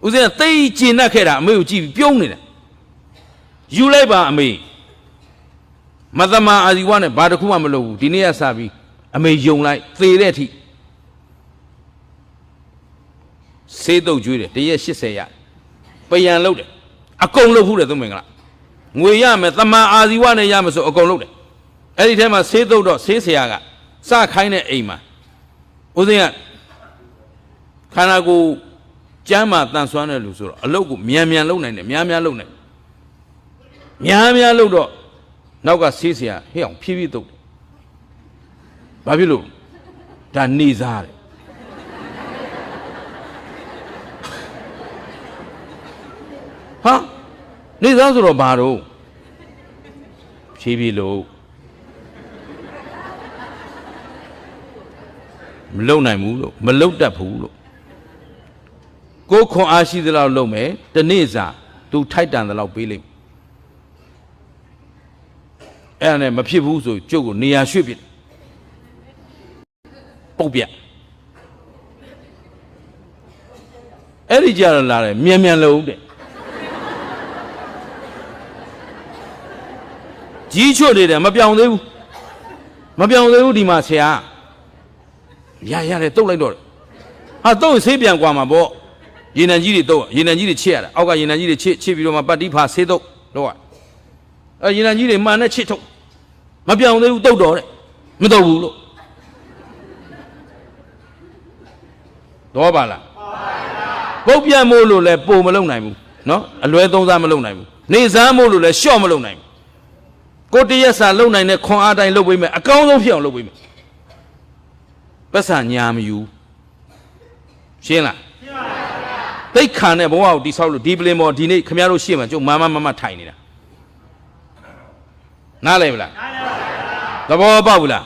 ဦးဇင်းသိကျင်တ်ခဲ့တာအမေကိုကြည့်ပြီးပြုံးနေတယ်ယူလိုက်ပါအမေမသမအာဇီဝနဲ့ဘာတစ်ခုမှမလုပ်ဘူးဒီနေ့ကစပြီးအမေယုံလိုက်သေတဲ့အထိဆေးတုပ်ကျွေးတယ်တရက်80ရပယံလုပ်တယ်အကုန်လုပ်ဘူးတယ်သူမင်္ဂလာငွေရမယ်သမအာဇီဝနဲ့ရမယ်ဆိုအကုန်လုပ်တယ်အဲ့ဒီထဲမှာဆေးတုပ်တော့ဆေးဆရာကစခိုင်းတဲ့အိမ်မှာဦးဇင်းကခန္ဓာကိုယ်ကျမ်းမာတန်ဆွမ်းတဲ့လူဆိုတော့အလုပ်ကိုမြန်လုပ်နိုင်တယ်များလုပ်နိုင်များလုပ်တော့နောက်ကဆေးဆရာဟဲ့အောင်ဖြည်းဖြည်းတုပ်တယ်ဘာဖြစ်လို့ဒါနေစားတယ်ဟာနေစားဆိုတော့ဘာတော့ဖြည်းဖြည်းလို့မလုံနိုင်ဘူးလို့မလုံတတ်ဘူးလို့ကိုခွန်အားရှိသလောက်လုပ်မယ်တနေ့စာသူထိုက်တန်သလောက်ပေးလိမ့်အဲ့ဒါနဲ့မဖြစ်ဘူးဆိုကျုပ်ကိုနေရာရွှေ့ပြစ်ပုတ်ပြအဲ့ဒီကြတော့လာတယ်မြန်လုံးတဲ့ကြီးချွတ်နေတယ်မပြောင်းသေးဘူးဒီမှာဆရာရတယ်တုတ်လိုက်တော့ဟာတုတ်ရင်ဆေးပြန်กว่าမှာပေါ့ရေနံကြီးတွေတုတ်ရေနံကြီးတွေချစ်ရတာအောက်ကရေနံကြီးတွေချစ်ပြီးတော့မှပတ်တိဖာဆေးတုတ်တော့ရေနံကြီးတွေမှန်နဲ့ချစ်ထုတ်မပြောင်းသေးဘူးတုတ်တော့တဲ့မတုတ်ဘူးလို့တော့ပါလားပုတ်ပြန်မို့လို့လဲပုံမလုံနိုင်ဘူးနော်အလွဲသုံးစားမလုံနိုင်ဘူးနေစားမို့လို့လဲရှော့မလုံနိုင်ဘူးကိုတရက်စာလုံနိုင်တဲ့ခွန်အားတိုင်းလုပ်ပေးမယ်အကောင်းဆုံးဖြစ်အောင်လုပ်ပေးမယ်ပတ်စံညာမယူရှင်းလားရှင်းပါဗျာသိက္ခာနဲ့ဘဝကိုတိဆောက်လို့ဒီပလင်ပေါ်ဒီနေ့ခင်ဗျားတို့ရှေ့မှာကျုပ်မထိုင်နေတာနားလည်မလားနားလည်ပါဗျာသဘောပေါက်ဘူးလား